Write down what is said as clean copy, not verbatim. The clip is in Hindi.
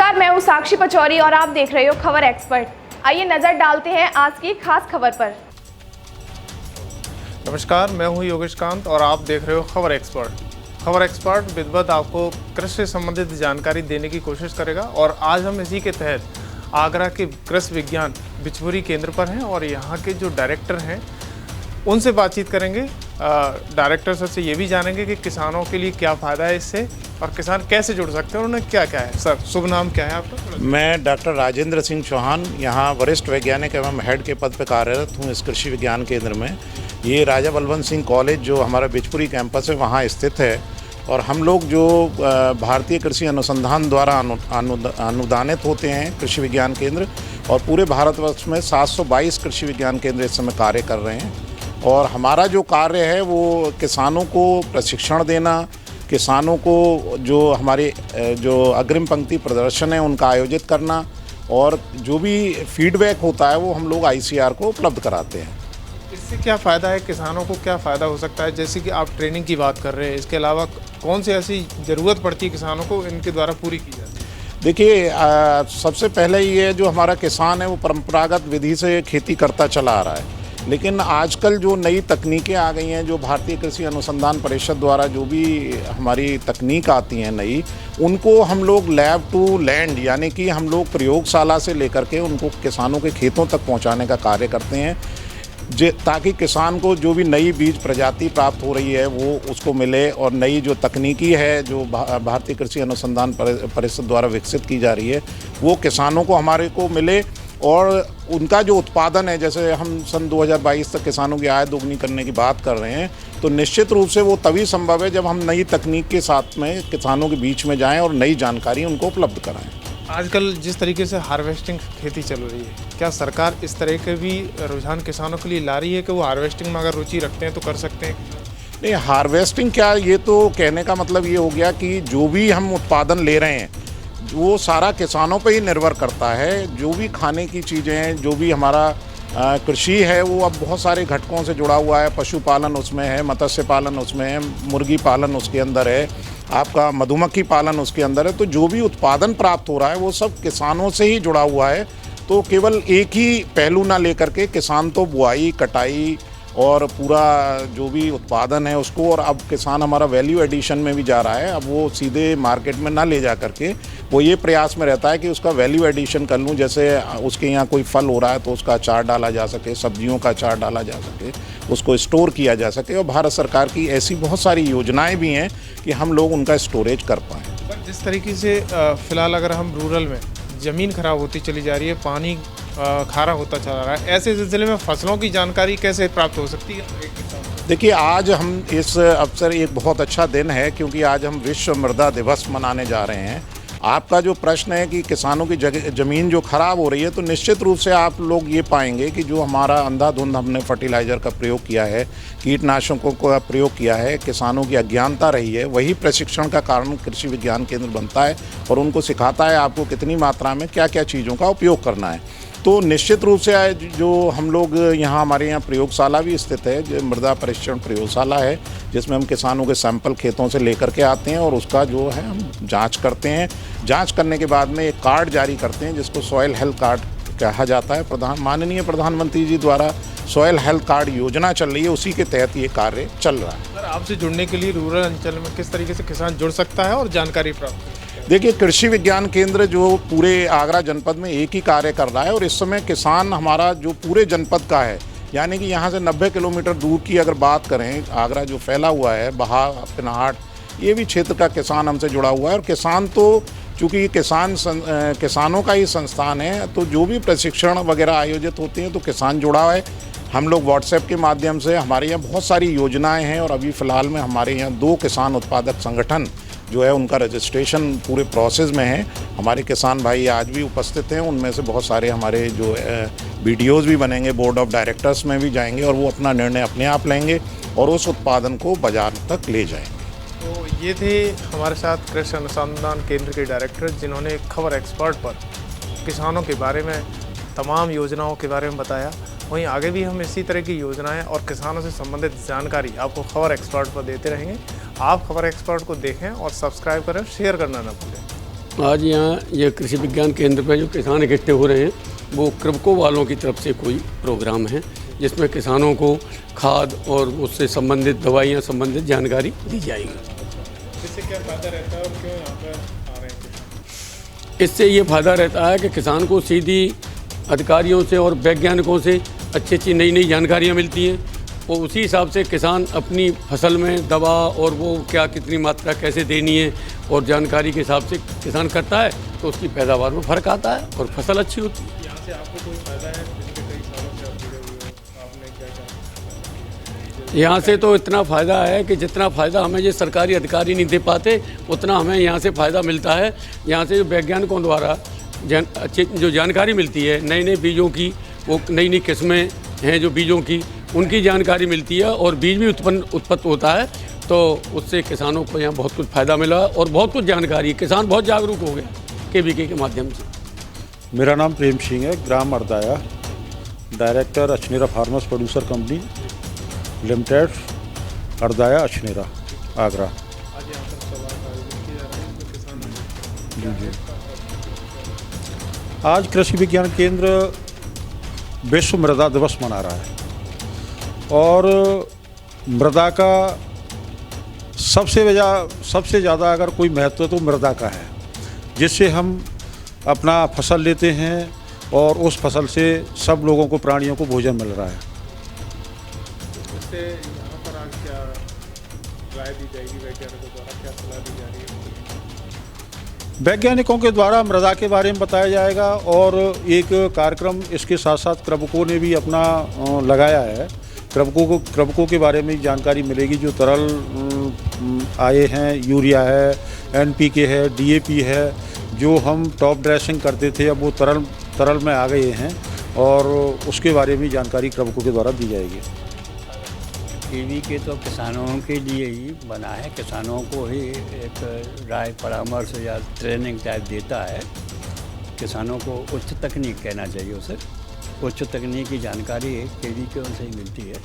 नमस्कार, मैं हूँ साक्षी पचौरी और आप देख रहे हो खबर एक्सपर्ट। आइए नजर डालते हैं आज की खास खबर पर। नमस्कार, मैं हूँ योगेश कांत और आप देख रहे हो खबर एक्सपर्ट। खबर एक्सपर्ट विधिवत आपको कृषि से संबंधित जानकारी देने की कोशिश करेगा और आज हम इसी के तहत आगरा के कृषि विज्ञान बिचपुरी केंद्र पर हैं और यहाँ के जो डायरेक्टर हैं उनसे बातचीत करेंगे। डायरेक्टर सर से ये भी जानेंगे कि किसानों के लिए क्या फ़ायदा है इससे और किसान कैसे जुड़ सकते हैं और उन्हें क्या क्या है। सर, शुभ नाम क्या है आपका? मैं डॉक्टर राजेंद्र सिंह चौहान यहाँ वरिष्ठ वैज्ञानिक एवं हेड के पद पर कार्यरत हूँ इस कृषि विज्ञान केंद्र में। ये राजा बलवंत सिंह कॉलेज जो हमारा बिचपुरी कैंपस है वहाँ स्थित है और हम लोग जो भारतीय कृषि अनुसंधान द्वारा अनुदानित होते हैं कृषि विज्ञान केंद्र, और पूरे भारतवर्ष में 722 कृषि विज्ञान केंद्र इस समय कार्य कर रहे हैं। और हमारा जो कार्य है वो किसानों को प्रशिक्षण देना, किसानों को जो हमारे जो अग्रिम पंक्ति प्रदर्शन है उनका आयोजित करना, और जो भी फीडबैक होता है वो हम लोग ICR को उपलब्ध कराते हैं। इससे क्या फ़ायदा है, किसानों को क्या फ़ायदा हो सकता है? जैसे कि आप ट्रेनिंग की बात कर रहे हैं, इसके अलावा कौन सी ऐसी ज़रूरत पड़ती है किसानों को इनके द्वारा पूरी की जाती है? देखिए, सबसे पहले ये जो हमारा किसान है वो परंपरागत विधि से खेती करता चला आ रहा है, लेकिन आजकल जो नई तकनीकें आ गई हैं, जो भारतीय कृषि अनुसंधान परिषद द्वारा जो भी हमारी तकनीक आती हैं नई, उनको हम लोग लैब टू लैंड यानी कि हम लोग प्रयोगशाला से लेकर के उनको किसानों के खेतों तक पहुंचाने का कार्य करते हैं, ताकि किसान को जो भी नई बीज प्रजाति प्राप्त हो रही है वो उसको मिले, और नई जो तकनीकी है जो भारतीय कृषि अनुसंधान परिषद द्वारा विकसित की जा रही है वो किसानों को हमारे को मिले, और उनका जो उत्पादन है, जैसे हम सन 2022 तक किसानों की आय दोगुनी करने की बात कर रहे हैं, तो निश्चित रूप से वो तभी संभव है जब हम नई तकनीक के साथ में किसानों के बीच में जाएं और नई जानकारी उनको उपलब्ध कराएं। आजकल जिस तरीके से हार्वेस्टिंग खेती चल रही है, क्या सरकार इस तरह के भी रुझान किसानों के लिए ला रही है कि वो हार्वेस्टिंग में अगर रुचि रखते हैं तो कर सकते हैं? नहीं, हार्वेस्टिंग क्या, ये तो कहने का मतलब ये हो गया कि जो भी हम उत्पादन ले रहे हैं वो सारा किसानों पे ही निर्भर करता है। जो भी खाने की चीज़ें हैं, जो भी हमारा कृषि है वो अब बहुत सारे घटकों से जुड़ा हुआ है। पशुपालन उसमें है, मत्स्य पालन उसमें है, मुर्गी पालन उसके अंदर है, आपका मधुमक्खी पालन उसके अंदर है। तो जो भी उत्पादन प्राप्त हो रहा है वो सब किसानों से ही जुड़ा हुआ है। तो केवल एक ही पहलू ना लेकर के किसान तो बुआई, कटाई और पूरा जो भी उत्पादन है उसको, और अब किसान हमारा वैल्यू एडिशन में भी जा रहा है। अब वो सीधे मार्केट में ना ले जा करके वो ये प्रयास में रहता है कि उसका वैल्यू एडिशन कर लूँ। जैसे उसके यहाँ कोई फल हो रहा है तो उसका अचार डाला जा सके, सब्जियों का अचार डाला जा सके, उसको स्टोर किया जा सके। और भारत सरकार की ऐसी बहुत सारी योजनाएँ भी हैं कि हम लोग उनका स्टोरेज कर पाएँ। जिस तरीके से फ़िलहाल अगर हम रूरल में ज़मीन खराब होती चली जा रही है, पानी खारा होता चला रहा है, ऐसे सिलसिले में फसलों की जानकारी कैसे प्राप्त हो सकती है? देखिए, आज हम इस अवसर एक बहुत अच्छा दिन है क्योंकि आज हम विश्व मृदा दिवस मनाने जा रहे हैं। आपका जो प्रश्न है कि किसानों की ज़मीन जो ख़राब हो रही है, तो निश्चित रूप से आप लोग ये पाएंगे कि जो हमारा अंधाधुंध हमने फर्टिलाइज़र का प्रयोग किया है, कीटनाशकों का प्रयोग किया है, किसानों की अज्ञानता रही है, वही प्रशिक्षण का कारण कृषि विज्ञान केंद्र बनता है और उनको सिखाता है आपको कितनी मात्रा में क्या क्या चीज़ों का उपयोग करना है। तो निश्चित रूप से जो हम लोग यहाँ हमारे यहाँ प्रयोगशाला भी स्थित है, जो मृदा परीक्षण प्रयोगशाला है, जिसमें हम किसानों के सैंपल खेतों से लेकर के आते हैं और उसका जो है हम जांच करते हैं। जांच करने के बाद में एक कार्ड जारी करते हैं जिसको सॉइल हेल्थ कार्ड कहा जाता है। माननीय प्रधानमंत्री जी द्वारा सॉइल हेल्थ कार्ड योजना चल रही है, उसी के तहत ये कार्य चल रहा है। सर, आपसे जुड़ने के लिए रूरल अंचल में किस तरीके से किसान जुड़ सकता है और जानकारी प्राप्त? देखिए, कृषि विज्ञान केंद्र जो पूरे आगरा जनपद में एक ही कार्य कर रहा है, और इस समय किसान हमारा जो पूरे जनपद का है, यानी कि यहाँ से 90 किलोमीटर दूर की अगर बात करें, आगरा जो फैला हुआ है, बहा, पिनाहट, ये भी क्षेत्र का किसान हमसे जुड़ा हुआ है। और किसान तो चूँकि किसानों का ही संस्थान है, तो जो भी प्रशिक्षण वगैरह आयोजित होते हैं तो किसान जुड़ा है। हम लोग व्हाट्सएप के माध्यम से, हमारे यहाँ बहुत सारी योजनाएँ हैं, और अभी फ़िलहाल में हमारे यहाँ 2 किसान उत्पादक संगठन जो है उनका रजिस्ट्रेशन पूरे प्रोसेस में है। हमारे किसान भाई आज भी उपस्थित हैं, उनमें से बहुत सारे हमारे जो वीडियोज़ भी बनेंगे, बोर्ड ऑफ डायरेक्टर्स में भी जाएंगे और वो अपना निर्णय अपने आप लेंगे और उस उत्पादन को बाजार तक ले जाएंगे। तो ये थे हमारे साथ कृषि अनुसंधान केंद्र के डायरेक्टर, जिन्होंने खबर एक्सपर्ट पर किसानों के बारे में, तमाम योजनाओं के बारे में बताया। वहीं आगे भी हम इसी तरह की योजनाएं और किसानों से संबंधित जानकारी आपको खबर एक्सपर्ट पर देते रहेंगे। आप खबर एक्सपर्ट को देखें और सब्सक्राइब करें, शेयर करना ना भूलें। आज यहाँ ये कृषि विज्ञान केंद्र पे जो किसान इकट्ठे हो रहे हैं वो कृभको वालों की तरफ से कोई प्रोग्राम है जिसमें किसानों को खाद और उससे संबंधित दवाइयाँ संबंधित जानकारी दी जाएगी। इससे क्या फ़ायदा रहता है और क्यों यहाँ पर आ रहे हैं? इससे ये फ़ायदा रहता है कि किसान को सीधी अधिकारियों से और वैज्ञानिकों से अच्छी अच्छी नई नई जानकारियाँ मिलती हैं और उसी हिसाब से किसान अपनी फसल में दवा और वो क्या कितनी मात्रा कैसे देनी है और जानकारी के हिसाब से किसान करता है तो उसकी पैदावार में फ़र्क आता है और फसल अच्छी होती है। यहाँ से आपको कोई फ़ायदा है? पिछले कई सालों से आप जुड़े हुए हो, आपने क्या यहाँ से तो इतना फ़ायदा है कि जितना फ़ायदा हमें ये सरकारी अधिकारी नहीं दे पाते उतना हमें यहाँ से फ़ायदा मिलता है। यहाँ से वैज्ञानिकों द्वारा जो जानकारी मिलती है नए नए बीजों की, वो नई नई किस्में हैं जो बीजों की, उनकी जानकारी मिलती है और बीज भी उत्पत्ति होता है तो उससे किसानों को यहाँ बहुत कुछ फ़ायदा मिला और बहुत कुछ जानकारी, किसान बहुत जागरूक हो गया KVK के माध्यम से। मेरा नाम प्रेम सिंह है, ग्राम Ardaya, director Achhnera farmers producer company limited, Ardaya Achhnera, Agra. आज यहाँ पर सभा का आयोजन किया जा रहा है, इसमें किसान आए हैं। आज कृषि विज्ञान केंद्र विश्व मृदा दिवस मना रहा है और मृदा का सबसे ज़्यादा अगर कोई महत्व तो मृदा का है, जिससे हम अपना फसल लेते हैं और उस फसल से सब लोगों को, प्राणियों को भोजन मिल रहा है। इससे यहाँ पर आज क्या राय दी जाएगी वैज्ञानिकों द्वारा, क्या सलाह दी जा रही है? वैज्ञानिकों के द्वारा मृदा के बारे में बताया जाएगा और एक कार्यक्रम इसके साथ साथ कृभको ने भी अपना लगाया है। कृभको के बारे में जानकारी मिलेगी, जो तरल आए हैं, यूरिया है, NPK है, DAP है, जो हम टॉप ड्रेसिंग करते थे अब वो तरल में आ गए हैं और उसके बारे में जानकारी कृभको के द्वारा दी जाएगी। KVK तो किसानों के लिए ही बना है, किसानों को ही एक राय परामर्श या ट्रेनिंग टाइप देता है। किसानों को उच्च तकनीक कहना चाहिए, उसे उच्च तकनीक की जानकारी KVK से ही मिलती है।